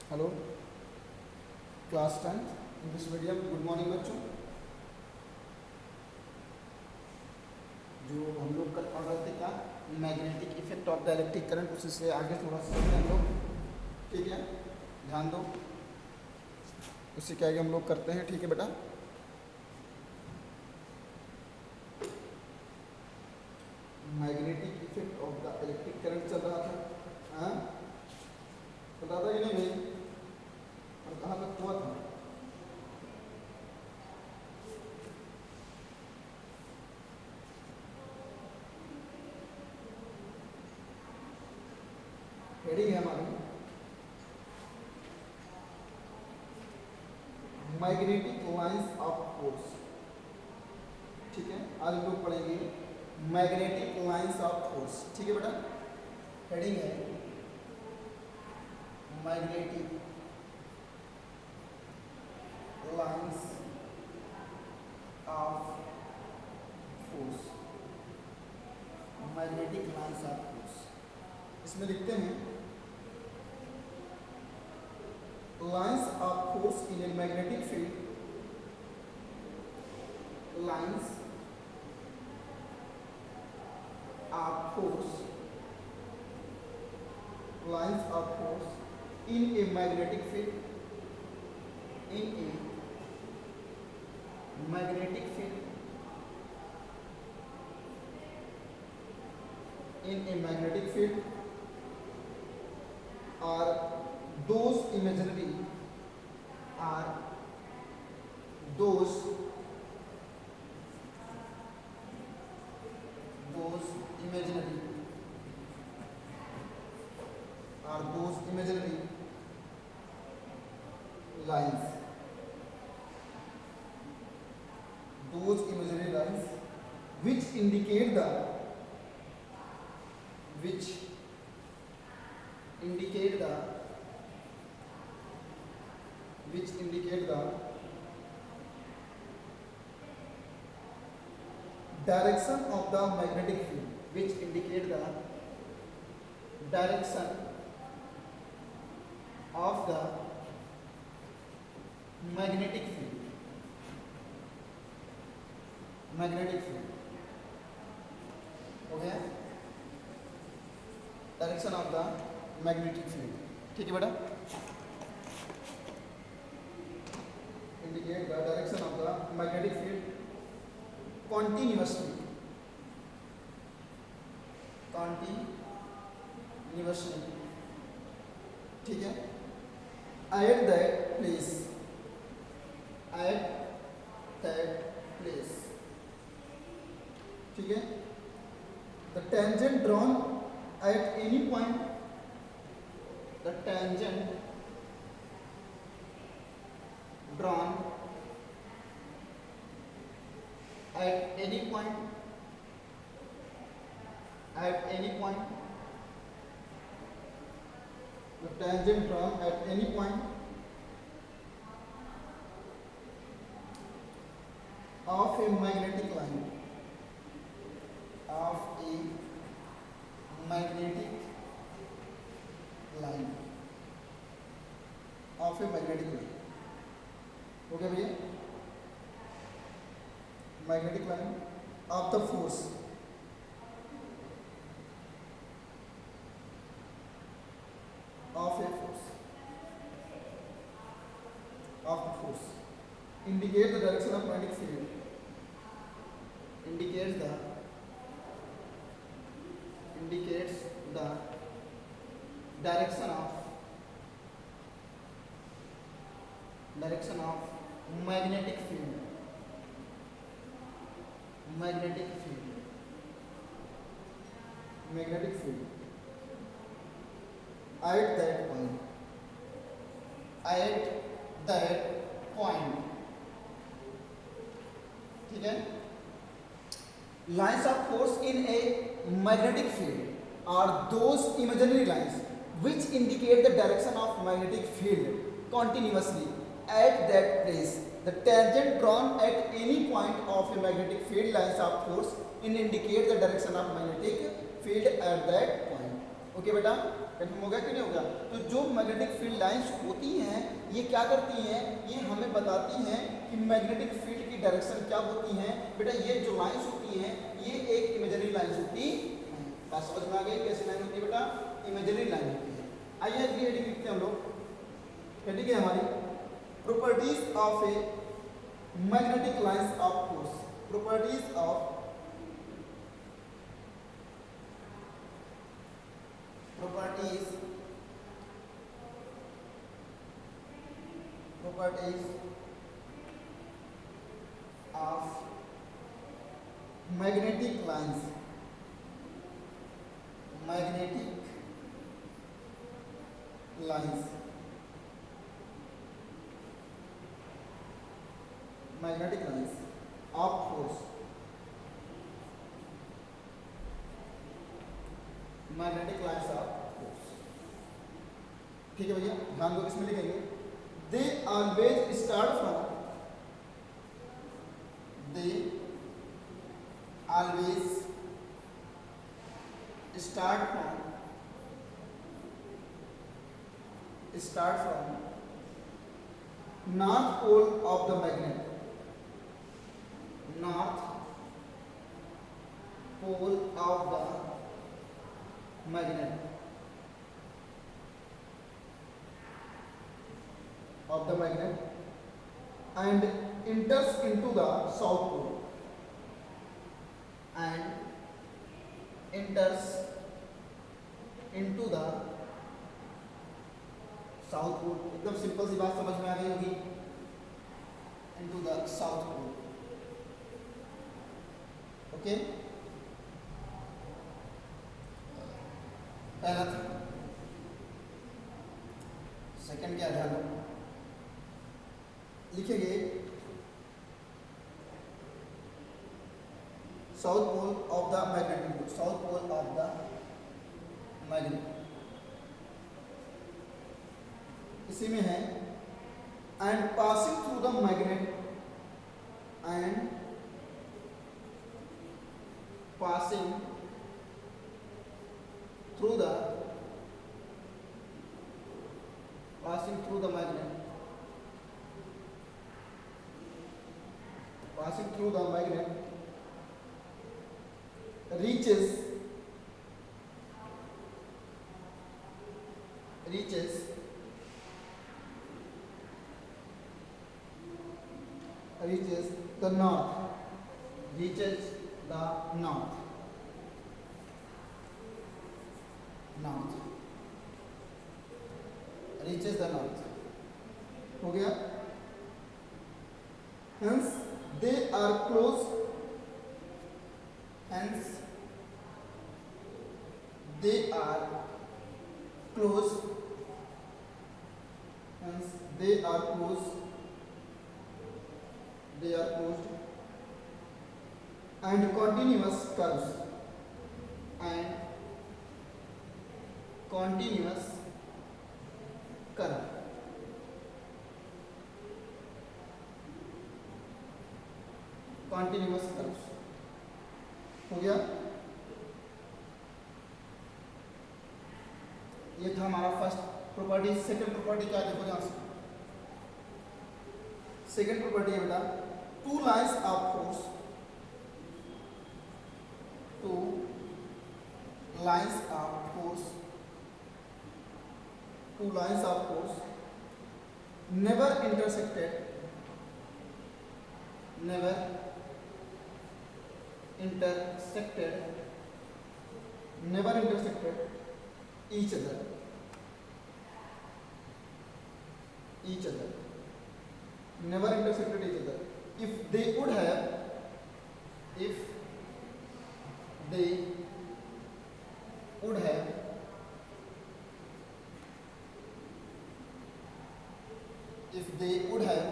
Hello class 10 English medium. Good morning बच्चों। जो हम लोग कल पढ़ रहे थे क्या, magnetic effect of the electric current, उसी से आगे थोड़ा सा चलते हैं हम लोग। ठीक है, ध्यान दो, उसी के आगे हम लोग करते हैं। ठीक है बेटा, magnetic effect of the electric current चल रहा था। हाँ, पता था कि नहीं भाई, और कहाँ तक हुआ था? हेडिंग है हमारी मैग्नेटिक लाइंस ऑफ फोर्स। ठीक है, आज हम लोग पढ़ेंगे मैग्नेटिक लाइंस ऑफ फोर्स। ठीक है बेटा, हेडिंग है magnetic lines of force. Magnetic lines of force, इसमें लिखते हैं lines of force in a magnetic field. Lines of force, lines of force in a magnetic field, in A magnetic field, in a magnetic field are those imaginary, are those imaginary, are those imaginary lines, those imaginary lines which indicate the, which indicate the, which indicate the direction of the magnetic field, which indicate the direction of the magnetic field, magnetic field हो गया, direction of the magnetic field. ठीक है बेटा, indicate the direction of the magnetic field continuously, continuously. ठीक है, at that place, at that place. ठीक है, the tangent drawn at any point, the tangent drawn at any point, at any point, the tangent drawn at any point of a magnetic line, of a magnetic line, of a magnetic line। हो गया भैया, magnetic line of the force, of a force, of the force, indicate the direction of magnetic field, indicates the direction of magnetic field, magnetic field, magnetic field at that point, at that point। ठीक है, lines of force in a magnetic field are those imaginary lines which indicate the direction of magnetic field continuously at that place, the tangent drawn at any point of a magnetic field lines of force in indicate the direction of magnetic field at that point। Okay बेटा, confirm हो गया कि नहीं होगा? तो जो magnetic field lines होती हैं ये क्या करती हैं, ये हमें बताती हैं कि मैग्नेटिक फील्ड की डायरेक्शन क्या होती है। बेटा ये जो लाइंस होती हैं ये एक इमेजिनरी लाइंस होती है। बात समझ में आ गई कैसी लाइन होती है बेटा? इमेजिनरी लाइन होती है। आइए अगली हेडिंग लिखते हैं हम लोग। हेडिंग है हमारी properties of a magnetic lines of force. Properties of properties of magnetic lines, magnetic lines, magnetic lines of force, magnetic lines of force। ठीक है भैया, ध्यान दो इसमें लिखेंगे they always start from north pole of the magnet, north pole of the magnet, and enters into the south pole, and enters into the south pole. एकदम simple सी बात समझ में आ गई होगी। Into the south pole. Okay, पहला था। सेकंड क्या ध्यान रखो, लिखेंगे south pole of the magnet, south pole of the magnet. इसी में है and passing through the magnet, and passing through the magnet, passing through the magnet reaches the north, reaches the north, reaches the north। हो गया? hence they are close, hence they are close, hence they are close, they are closed and continuous curves, and continuous curve, continuous curves। हो गया? ये था हमारा first property. Second property क्या देखो ध्यान से। सेकंड प्रॉपर्टी है बेटा two lines of force, two lines of force, two lines of force never intersected, never intersected each other, never intersected each other. If they would have, if they would have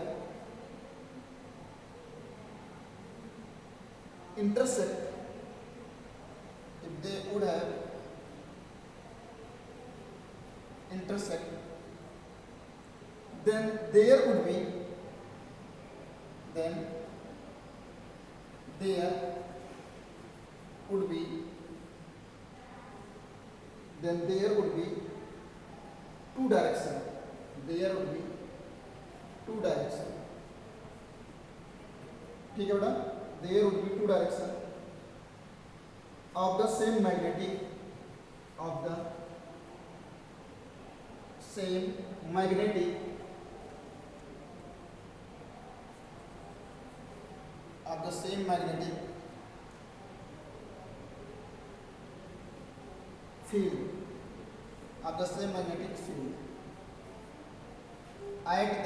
intersect, if they would have intersect, then there would be, then there would be two direction. There would be two direction. ठीक है बेटा, there would be two direction of the same magnetic of the same magnetic field of the same magnetic field at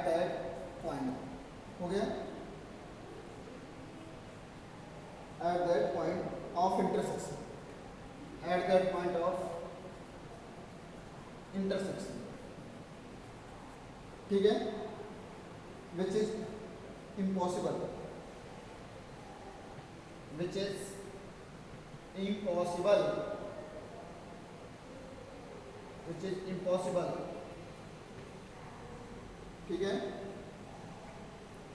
that point हो गया, at that point of intersection, ठीक है, which is impossible, ठीक है।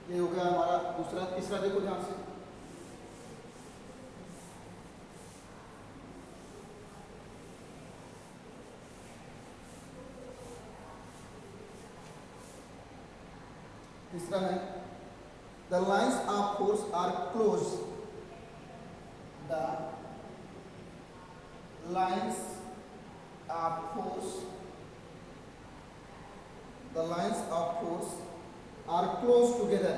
ये हो गया हमारा दूसरा। तीसरा देखो ध्यान से, तीसरा है the lines of force are close, the lines of force are close together,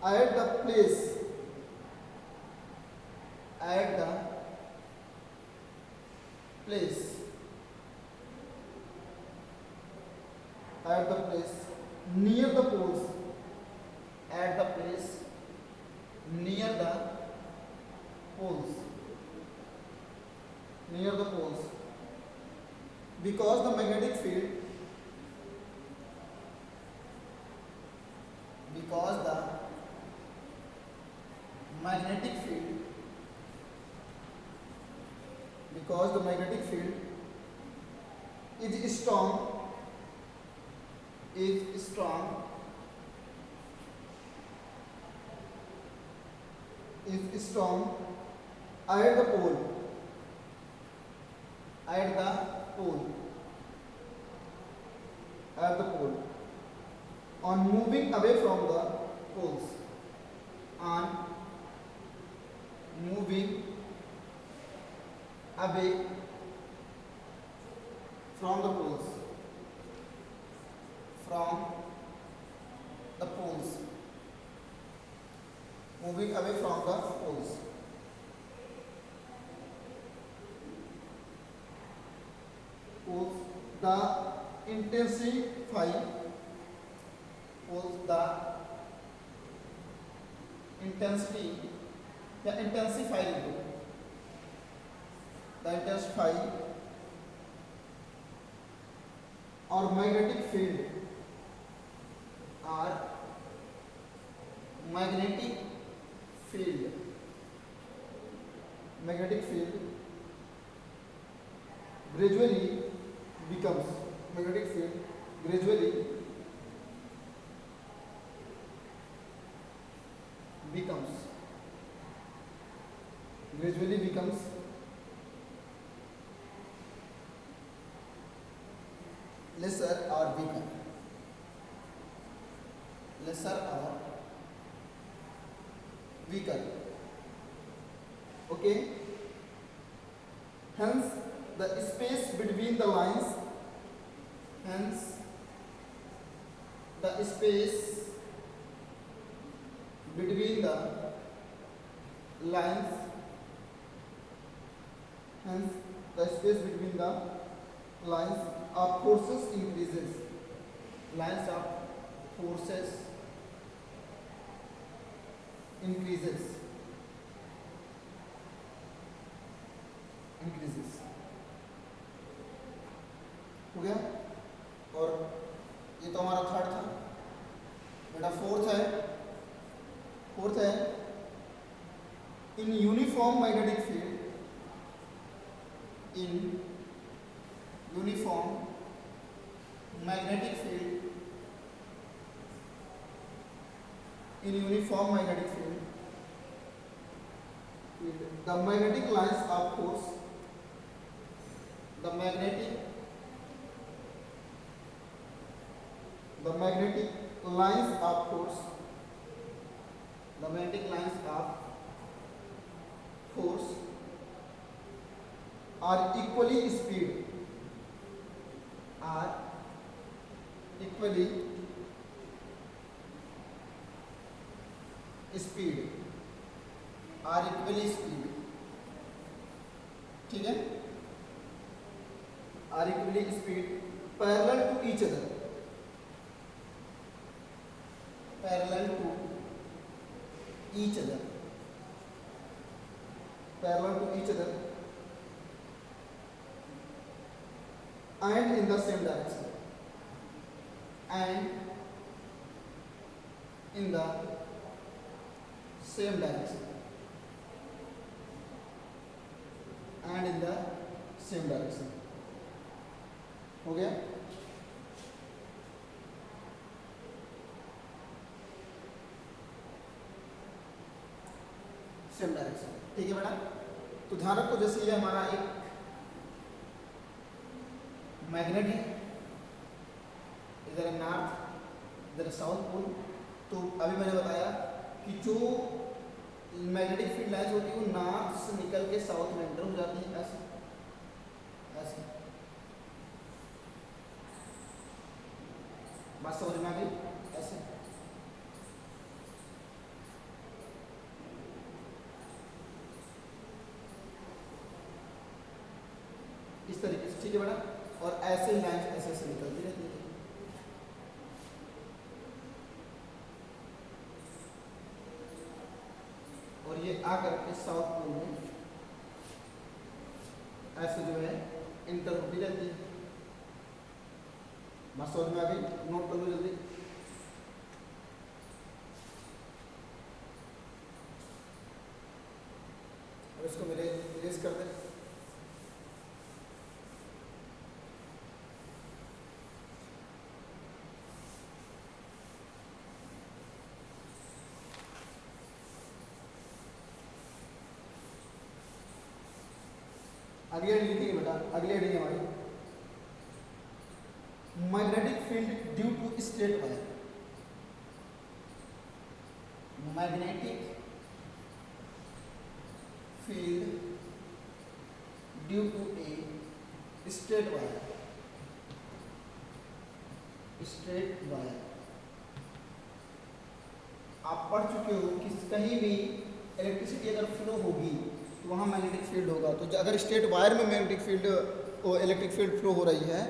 at the place near the poles, because the magnetic field is strong at the pole, on moving away from the poles, moving away from the poles. The intensify or magnetic field gradually becomes lesser or weaker, okay. Hence the space between the lines hence the space between the lines of forces increases, increases हो गया। और ये तो हमारा third था बेटा। Fourth है in uniform magnetic field, in uniform magnetic field, the magnetic lines of force, the magnetic lines of force, the magnetic lines of force are equally speed, are equally speed, are equally speed, ठीक है, are equally speed parallel to each other, parallel to each other, parallel to each other and in the same direction, and in the same direction, and in the same direction. हो गया? Same direction, ठीक है बेटा। तो ध्यान रखो, जैसे ये हमारा एक मैग्नेट है, इधर है नॉर्थ, इधर है साउथ पोल। तो अभी मैंने बताया कि जो मैग्नेटिक फील्ड लाइंस होती है वो नॉर्थ से निकल के साउथ में एंटर हो जाती है, ऐसे ऐसे। बात समझ में आ गई? ऐसे इस तरीके से, ठीक है बेटा। और ऐसे ही लाइन ऐसे ऐसे निकलती रहती है। और ये आकर के साउथ पोल में ऐसे जो है इंटर होती रहती है। बात समझ में आ गई? नोट कर लो जल्दी। और इसको मेरे इरेज कर दे। अगली हेडिंग लिखेंगे बेटा, अगली हेडिंग हमारी magnetic field due to straight wire. Magnetic field due to a straight wire, straight wire. आप पढ़ चुके हो कि कहीं भी इलेक्ट्रिसिटी अगर फ्लो होगी तो वहाँ मैग्नेटिक फील्ड होगा। तो अगर स्ट्रेट वायर में magnetic field electric field flow हो रही है,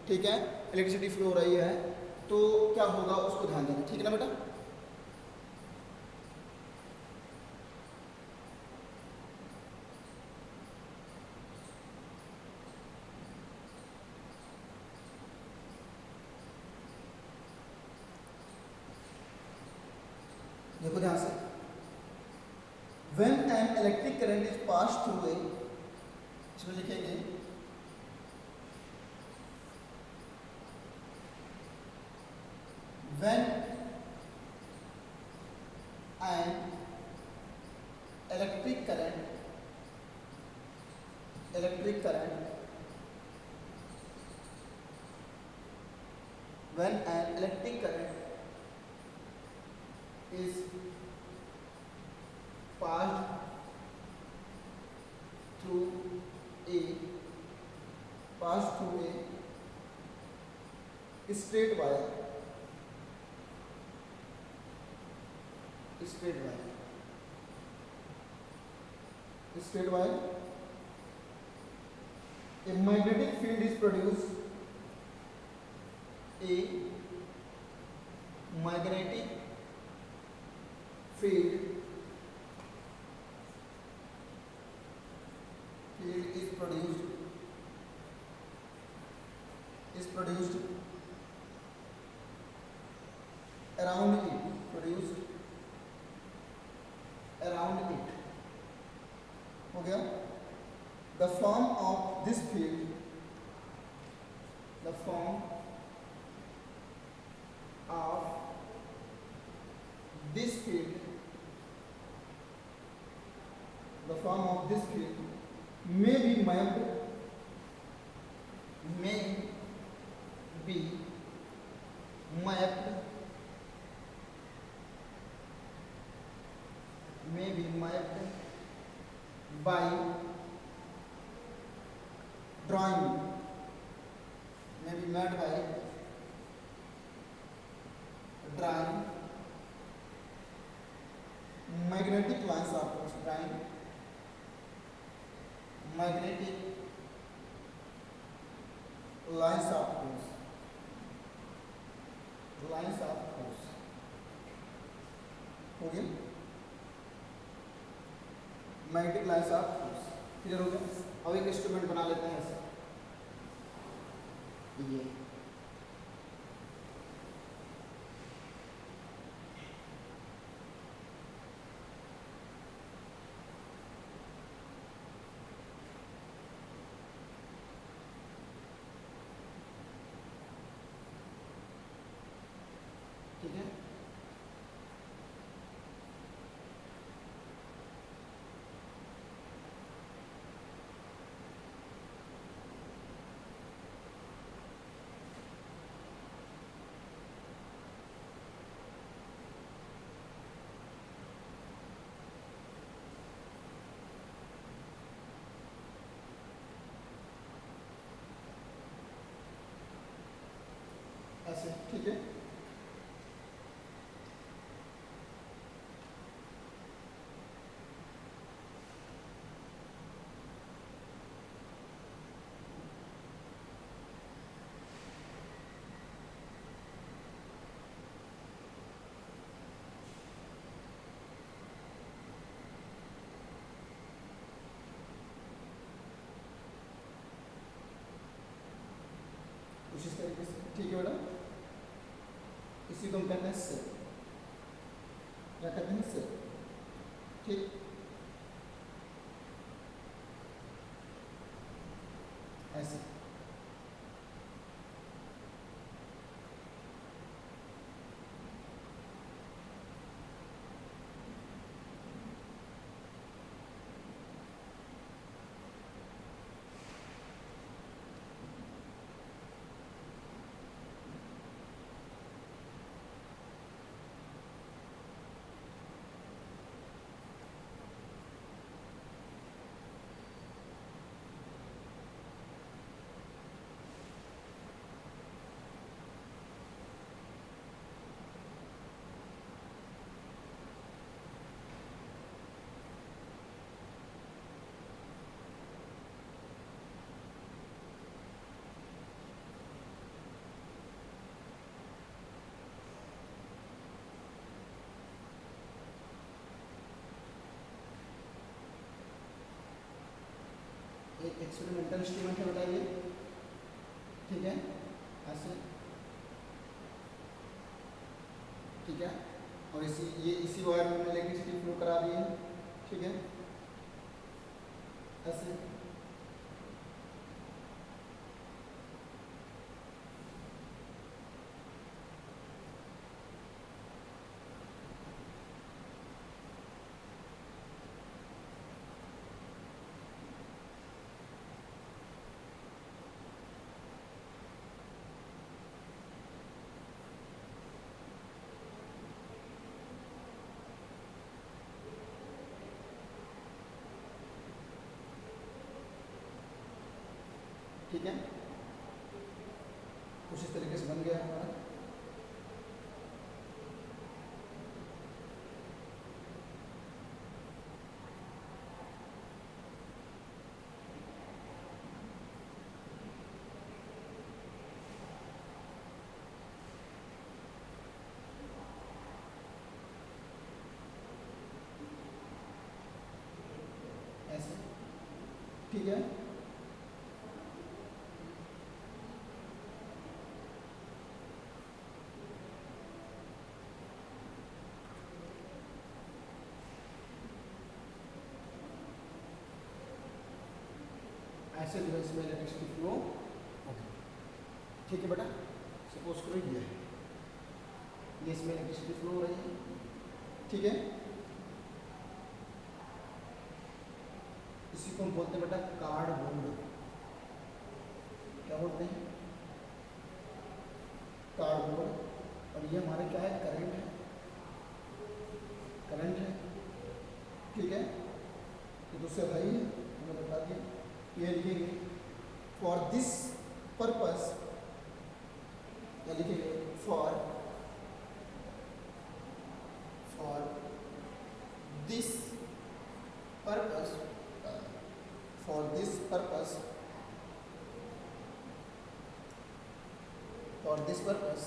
ठीक है, इलेक्ट्रिसिटी फ्लो हो रही है, तो क्या होगा उसको ध्यान देना, ठीक है ना बेटा। देखो ध्यान से, when an electric current is passed through a, इसमें लिखेंगे when an electric current when an electric current is passed through a straight wire, a magnetic field is produced, a magnetic field is produced around it, हो गया। The form of this field, the form of this field, the form of this field may be mapped, may be mapped, may be mapped by drawing, may be mapped by drawing magnetic lines of force, drawing magnetic lines of force, lines of force, हो गया, magnetic lines of force, clear हो गया। अब एक instrument बना लेते हैं ऐसे, ये ठीक है। ऐसे ठीक है। कुछ इस तरीके से, ठीक है बेटा। इसी को हम कहते हैं सेल, क्या कहते हैं सेल, ठीक। ऐसे एक एक्सपेरिमेंटल इंस्ट्रूमेंट है बताइए, ठीक है। ऐसे ठीक है। और ये इसी वायर में मैंने इलेक्ट्रिसिटी फ्लो करा दी है, ठीक है। ऐसे ठीक है। कुछ इस तरीके से बन गया हमारा। ऐसे ठीक है। ऐसे जो है इसमें इलेक्ट्रिसिटी फ्लो होगी, ठीक है बेटा। सपोज करो ये इसमें इलेक्ट्रिसिटी फ्लो हो रही है, ठीक है, इसी को हम बोलते हैं बेटा कार्डबोर्ड। क्या बोलते हैं? कार्डबोर्ड। और ये हमारे क्या है? करंट है, करंट है, ठीक है। तो दूसरे भाई है, मैंने बता दिया। ये लिखेंगे फॉर दिस पर्पस, या लिखेंगे for this purpose, for this purpose, for this purpose,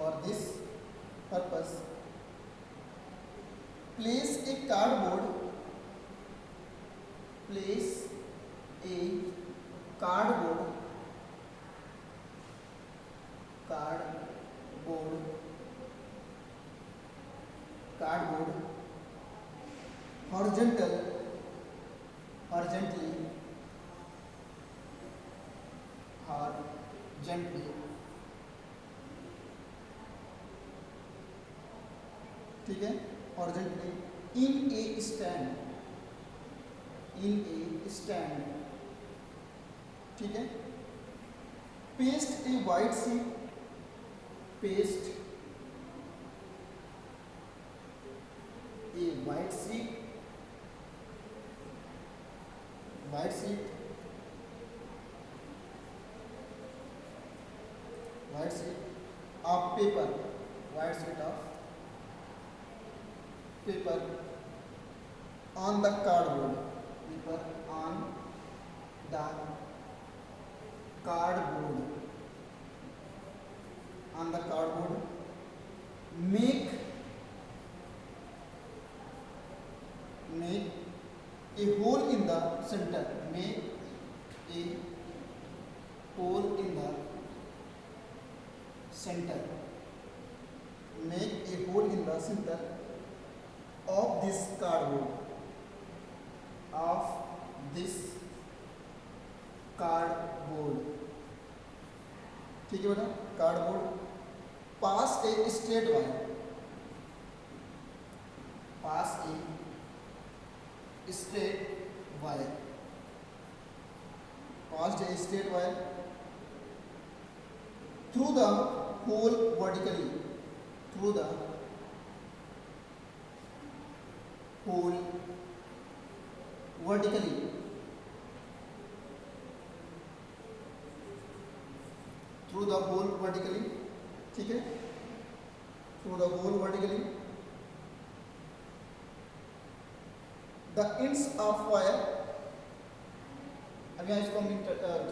for this purpose, place a cardboard, place a cardboard, cardboard, cardboard, horizontal, horizontally, horizontally, ठीक है, horizontally in a stand, in a stand, ठीक है। paste a white sheet, paste a white sheet, white sheet, white sheet of paper, white sheet of paper on the cardboard, paper on the cardboard, on the cardboard, make a hole in the center, make a hole in the center, make a hole in the center of this cardboard, of this cardboard, ठीक है बेटा। Cardboard, pass a straight wire, pass a straight wire, pass a straight wire through the hole vertically, through the hole vertically, through the hole vertically, ठीक है, through the hole vertically, the ends of wire. अब यहाँ इसको हम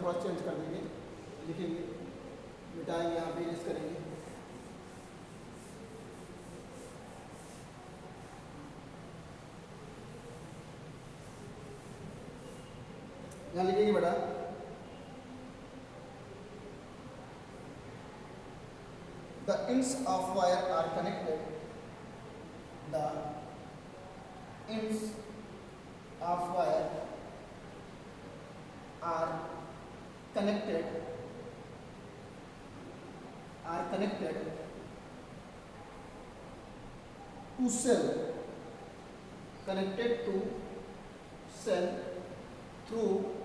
थोड़ा change कर देंगे, लिखेंगे, मिटाएंगे, यहाँ पे यूज करेंगे। यहाँ लिखेंगे बेटा the ends of wire are connected, the ends of wire are connected, are connected to cell, connected to cell through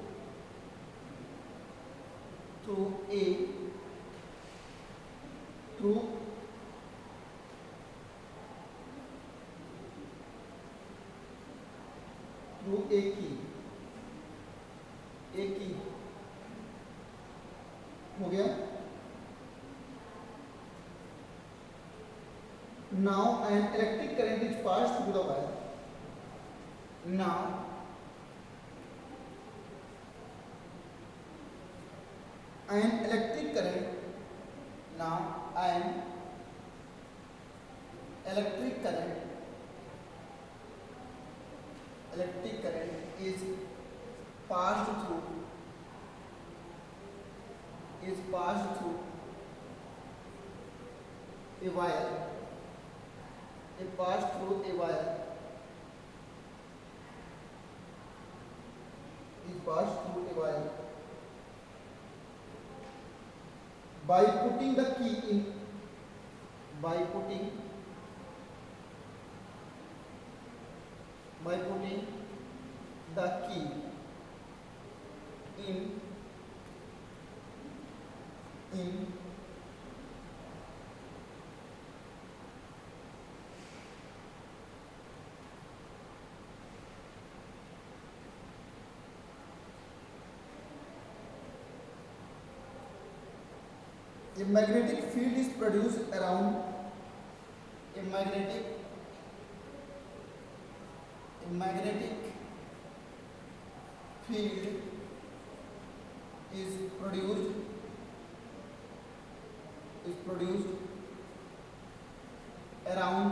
a through a key, a key हो गया। Now an electric current is passed through the wire, now an electric current, now an electric current is passed through a wire, is passed through a wire, is passed through a wire by putting the key in by putting the key in a magnetic field is produced around a magnetic field is produced around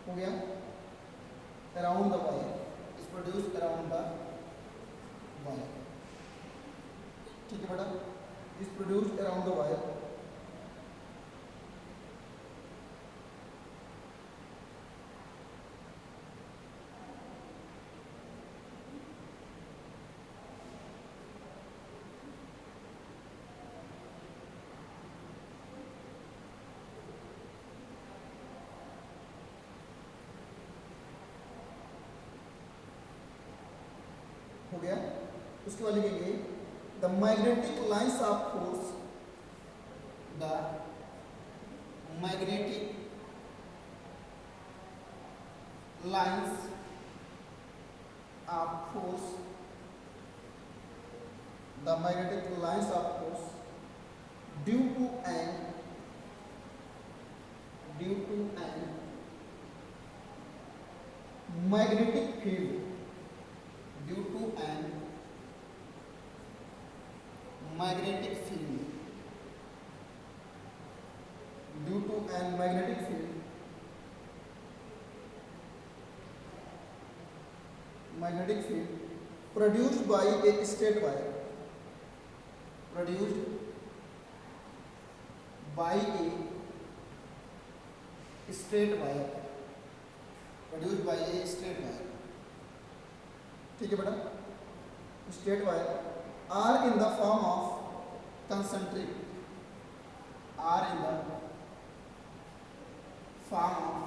हो गया around the wire is produced around the wire. ठीक है बेटा, is produced around the wire. हो गया. उसके बाद लिखेंगे the magnetic lines of force, the magnetic lines of force, the magnetic lines of force due to an magnetic field, due to an magnetic field, due to an magnetic field, magnetic field produced by a straight wire, produced by a straight wire, produced by a straight wire. ठीक है बेटा, straight wire are in the form of concentric, are in the form of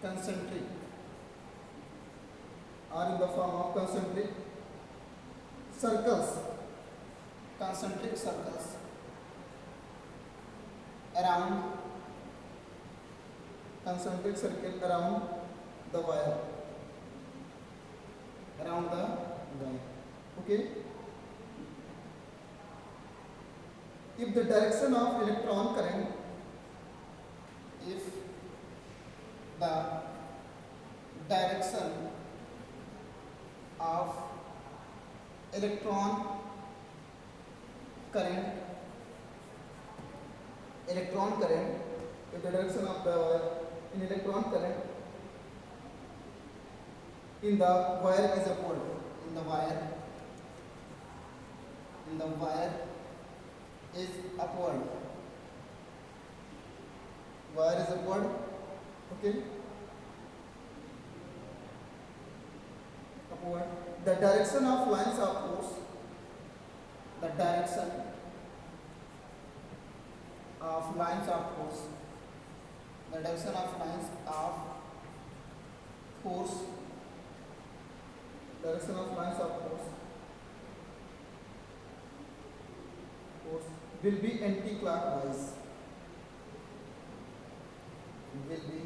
concentric, are in the form of concentric circles, concentric circles around, concentric circle around the wire, around the wire. Okay, if the direction of electron current, if the direction of electron current, if the direction of the in electron current in the wire is upward, in the wire is upward, wire is upward. Okay, upward. The direction of lines of force, the direction of lines of force, the direction of lines of force, direction of lines of force will be anti-clockwise, will be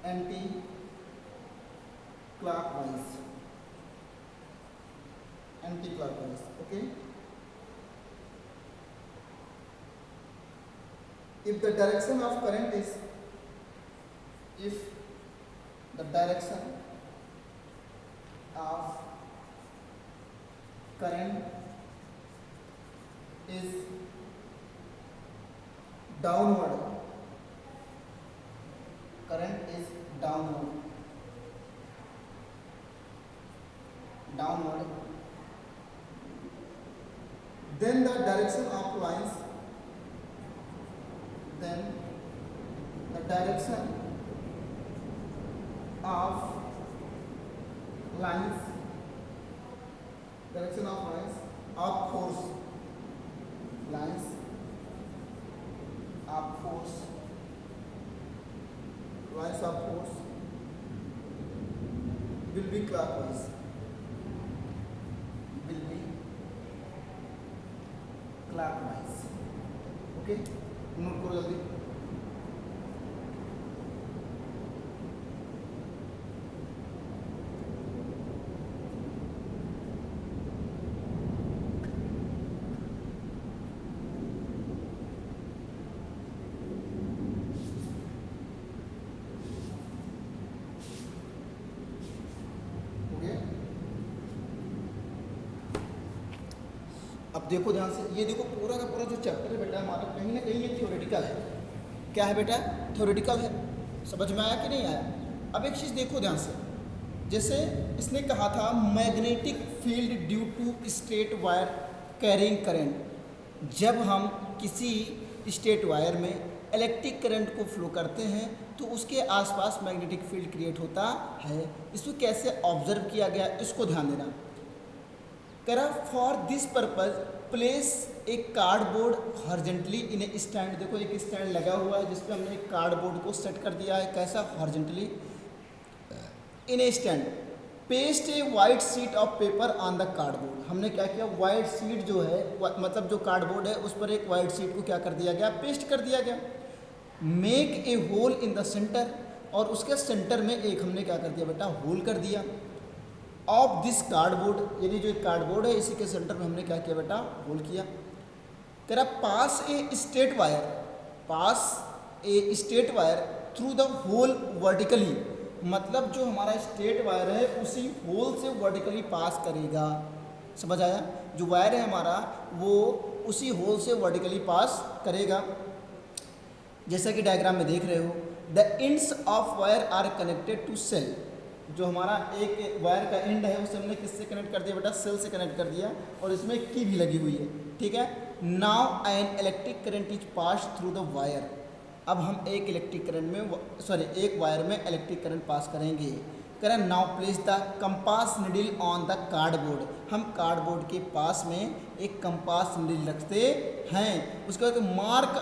anti-clockwise, anti-clockwise. Okay, if the direction of current is, if the direction of current is downward, current is downward, then the direction of lines, then the direction of lines, direction of lines of force, lines of force, lines of force will be clockwise, will be clockwise. Okay, note करो जल्दी. अब देखो ध्यान से, ये देखो पूरा का पूरा जो चैप्टर है बेटा हमारा कहीं ना कहीं ये थ्योरेटिकल है. क्या है बेटा? थ्योरेटिकल है. समझ में आया कि नहीं आया? अब एक चीज़ देखो ध्यान से, जैसे इसने कहा था magnetic field due to straight wire carrying current. जब हम किसी स्ट्रेट वायर में इलेक्ट्रिक करंट को फ्लो करते हैं तो उसके आसपास मैग्नेटिक फील्ड क्रिएट होता है. इसको कैसे ऑब्जर्व किया गया इसको ध्यान देना. करा फॉर दिस पर्पज प्लेस एक कार्डबोर्ड हॉरिजॉन्टली इन ए स्टैंड. देखो एक स्टैंड लगा हुआ है जिसपे हमने एक कार्डबोर्ड को सेट कर दिया है. कैसा? Horizontally in A stand. Paste A white sheet of paper on the cardboard. हमने क्या किया? वाइट शीट जो है मतलब जो कार्डबोर्ड है उस पर एक वाइट शीट को क्या कर दिया गया? पेस्ट कर दिया गया. Make a hole in the centre. और उसके सेंटर में एक हमने क्या कर दिया बेटा? होल कर दिया. ऑफ दिस कार्डबोर्ड, यानी जो एक कार्डबोर्ड है इसी के सेंटर में हमने क्या किया बेटा? होल किया. कह रहा pass a straight wire, pass a straight wire through the hole vertically. मतलब जो हमारा स्ट्रेट वायर है उसी होल से वर्टिकली पास करेगा. समझ आया? जो वायर है हमारा वो उसी होल से वर्टिकली पास करेगा. जैसा कि डायग्राम में देख रहे हो, the ends of wire are connected to cell. जो हमारा एक वायर का एंड है उसे हमने किससे कनेक्ट कर दिया बेटा? सेल से कनेक्ट कर दिया. और इसमें की भी लगी हुई है. ठीक है. Now an electric current is pass through the wire. अब हम एक इलेक्ट्रिक करंट में एक वायर में इलेक्ट्रिक करंट पास करेंगे. करें now place the compass needle on the cardboard. हम कार्डबोर्ड के पास में एक कंपास नीडल रखते हैं. उसके बाद mark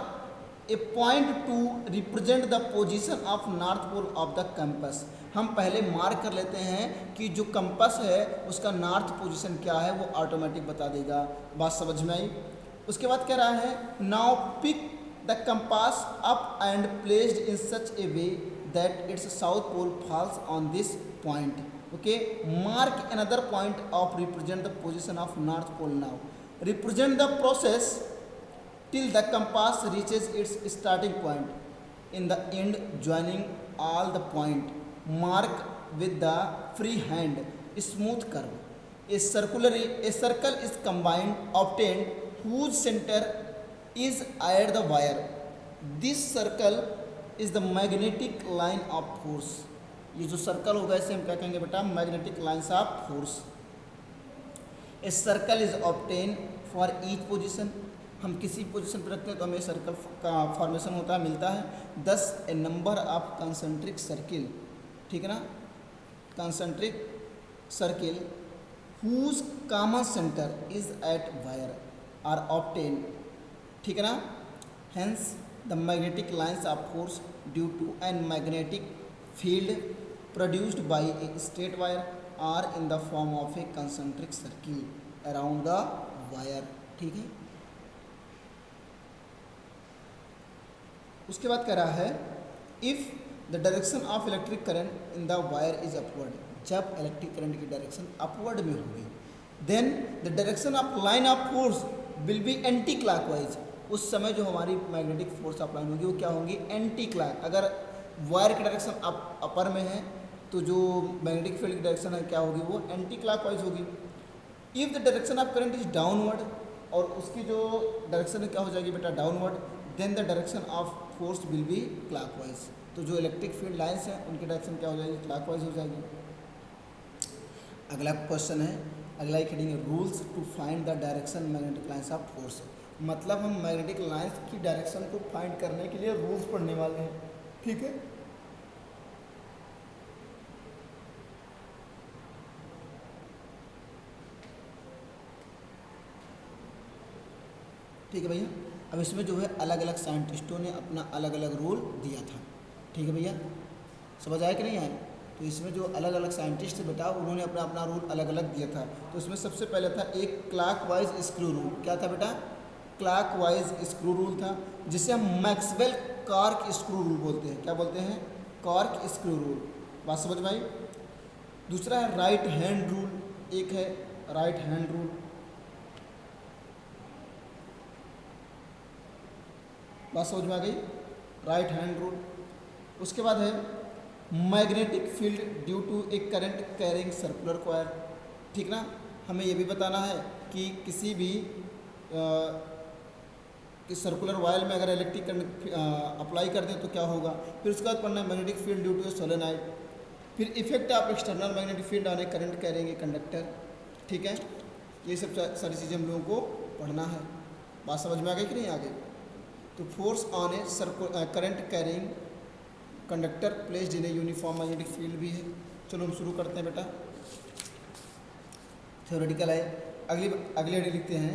a point to represent the position of north pole of the compass. हम पहले मार्क कर लेते हैं कि जो कंपास है उसका नॉर्थ पोजीशन क्या है, वो ऑटोमेटिक बता देगा. बात समझ में आई? उसके बाद कह रहा है now pick the compass up and placed in such a way that its south pole falls on this point. Okay. Mark another point of represent the position of north pole. Now represent the process till the compass reaches its starting point in the end joining all the point. Mark with the free hand smooth curve. A circle is combined obtained whose center is at the wire. This circle is the magnetic line of force. ये जो circle होगा इसे हम क्या कहेंगे बेटा? Magnetic lines of force. A circle is obtain for each position. हम किसी पोजीशन पर रखते हैं तो हमें सर्कल का फॉर्मेशन होता है, मिलता है. 10 a number of concentric circle. ठीक है ना? Concentric circle whose common centre is at wire are obtain. ठीक है ना? Hence the magnetic lines of force due to an magnetic field produced by a straight wire are in the form of a concentric circle around the wire. ठीक है. उसके बाद कह रहा है if the direction of electric current in the wire is upward. जब electric current की direction upward में होगी then the direction of line of force will be anticlockwise. उस समय जो हमारी मैग्नेटिक फोर्स अप्लाई होगी वो क्या होंगी? Anti clock. अगर वायर की डायरेक्शन अपर में है तो जो मैग्नेटिक फील्ड की डायरेक्शन है क्या होगी? वो एंटी क्लॉकवाइज होगी. If the direction of current is downward, और उसकी जो डायरेक्शन है क्या हो जाएगी बेटा? Downward. Then the direction of force will be clockwise. तो जो इलेक्ट्रिक फील्ड लाइंस हैं उनकी डायरेक्शन क्या हो जाएगी? क्लॉकवाइज हो जाएगी. अगला क्वेश्चन है, अगला एक हेडिंग है rules to find the direction magnetic lines of force. मतलब हम मैग्नेटिक लाइंस की डायरेक्शन को फाइंड करने के लिए रूल्स पढ़ने वाले हैं. ठीक है. ठीक है भैया। अब इसमें जो है अलग अलग साइंटिस्टों ने अपना अलग अलग रोल दिया था। ठीक है भैया, समझ आया कि नहीं आया? तो इसमें जो अलग अलग साइंटिस्ट थे बेटा, उन्होंने अपना अपना रूल अलग अलग दिया था। तो इसमें सबसे पहले था एक क्लॉकवाइज स्क्रू रूल। क्या था बेटा? क्लॉकवाइज स्क्रू रूल था, जिसे हम मैक्सवेल कॉर्क स्क्रू रूल बोलते हैं। क्या बोलते हैं? Cork screw rule. बात समझ में आई? दूसरा है राइट हैंड रूल। एक है राइट हैंड रूल। बात समझ में आ गई? Right hand rule. उसके बाद है magnetic field due to a current carrying circular coil. ठीक ना? हमें ये भी बताना है कि किसी भी कि सर्कुलर वायल में अगर इलेक्ट्रिक करंट अप्लाई कर दें तो क्या होगा। फिर उसके बाद पढ़ना है magnetic field due to a solenoid. फिर effect of external magnetic field on a current carrying a conductor. ठीक है, ये सब सारी चीज़ें हम लोगों को पढ़ना है। बात समझ में आ गई कि नहीं आ गई? तो force on a current carrying conductor placed in a uniform magnetic field भी है। चलो हम शुरू करते हैं बेटा। थ्योरेटिकल है। अगली हेडिंग लिखते हैं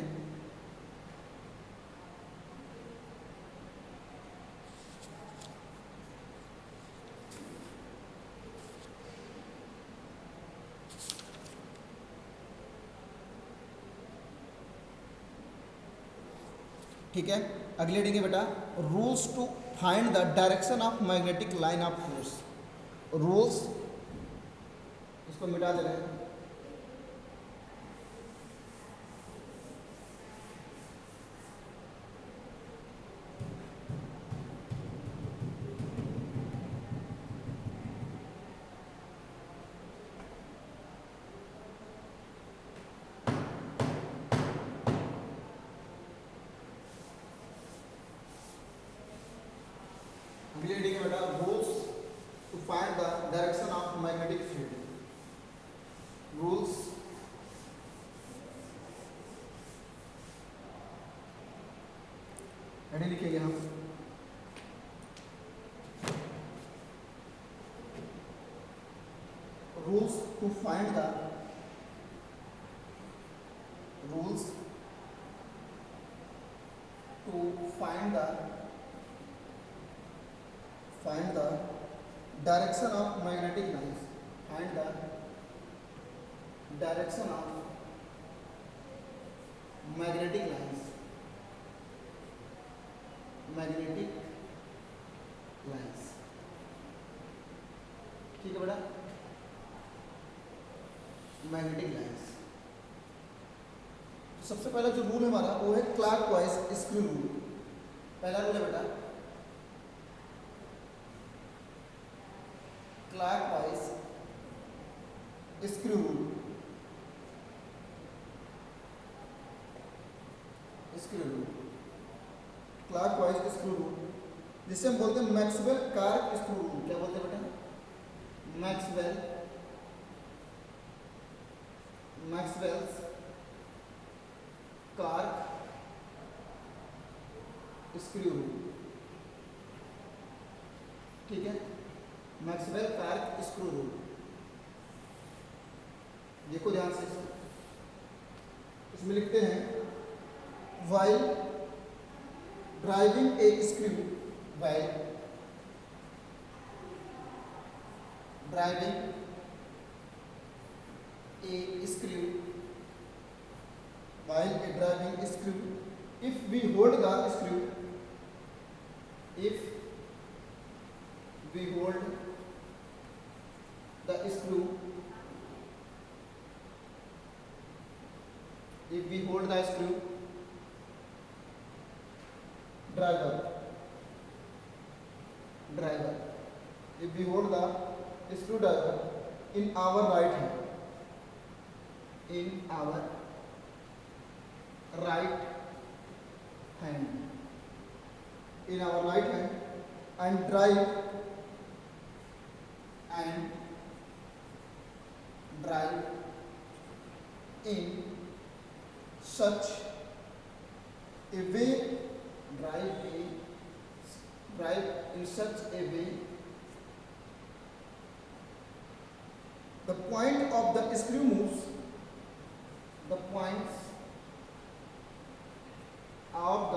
ठीक है। अगली हेडिंग है बेटा rules to find the direction of magnetic line of force. Rules, इसको मिटा दे रहे हैं। अगली हेडिंग है बेटा rules to find the direction of magnetic field. Rules heading लिखेंगे हम rules to find the rules to find the direction of magnetic lines. Find the direction of magnetic lines. Magnetic lines. ठीक है बेटा? Magnetic lines. सबसे पहला जो rule हमारा वो है क्लॉकवाइज स्क्रू रूल। पहला रूल है बेटा clockwise screw rule. Clockwise screw rule जिसे हम बोलते हैं मैक्सवेल कॉर्क स्क्रू रूल। क्या बोलते हैं बेटा? Maxwell's cork screw rule. ठीक है, मैक्सवेल कॉर्क स्क्रू रूल। देखो ध्यान से, इसमें लिखते हैं while driving A screw, while driving A screw, while a driving screw, if we hold the screw, if we hold the screw, if we hold the screw, driver, if we hold the screwdriver in our right hand, in our right hand, in our right hand, and drive in such a way, drive in such a way, the point of the screw moves, the points of the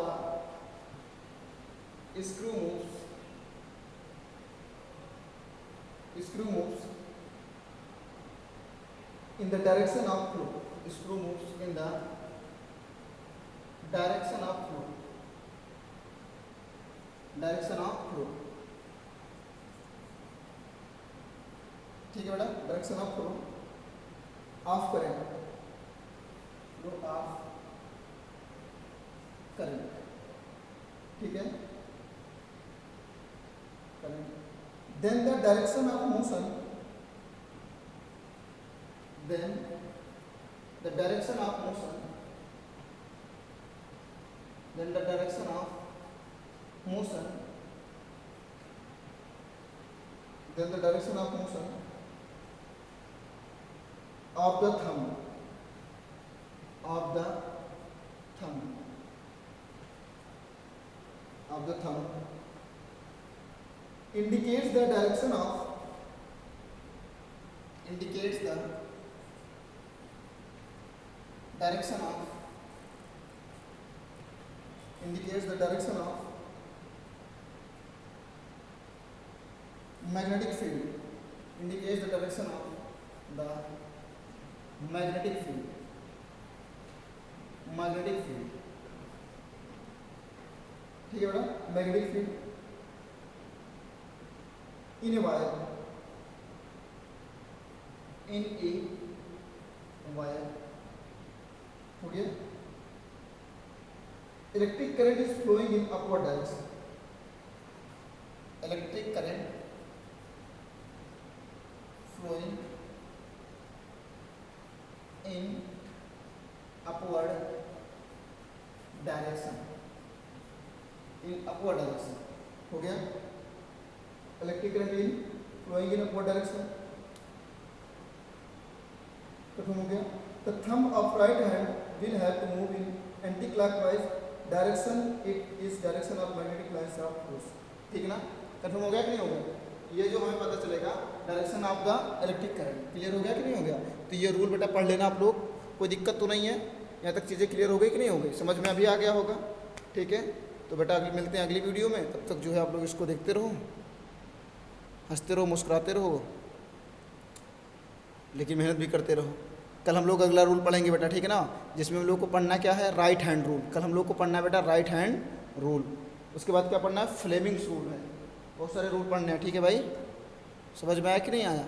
in the direction of flow. Screw moves in the direction of flow. Direction of flow. ठीक है बेटा, direction of flow of current, flow of current, ठीक है, current. Then the direction of motion, then the direction of motion, then the direction of motion, then the direction of motion of the thumb, of the thumb, of the thumb indicates the direction of, indicates the direction of, indicates the direction of magnetic field, indicates the direction of the magnetic field, magnetic field, ठीक है बेटा, magnetic field in a wire, in a wire, हो गया. Electric current is flowing in upward direction, electric current flowing in upward direction, in upward direction, हो गया. Electric current in flowing in upward direction, खत्म हो गया. The thumb of right hand will have to move in anticlockwise direction, it is direction of magnetic lines of force. ठीक ना, खत्म हो गया कि नहीं हो गया. ये जो हमें पता चलेगा direction of the electric current. Clear हो गया कि नहीं हो गया. तो ये रूल बेटा पढ़ लेना आप लोग, कोई दिक्कत तो नहीं है. यहाँ तक चीज़ें क्लियर हो गई कि नहीं हो गई, समझ में अभी आ गया होगा. ठीक है, तो बेटा अगली मिलते हैं अगली वीडियो में. तब तक जो है आप लोग इसको देखते रहो, हंसते रहो, मुस्कुराते रहो, लेकिन मेहनत भी करते रहो. कल हम लोग अगला रूल पढ़ेंगे बेटा, ठीक है ना, जिसमें हम लोग को पढ़ना क्या है, राइट हैंड रूल. कल हम लोग को पढ़ना है बेटा राइट हैंड रूल. उसके बाद क्या पढ़ना है, फ्लेमिंग्स रूल है. बहुत सारे रूल पढ़ने हैं. ठीक है भाई, समझ में आया कि नहीं आया.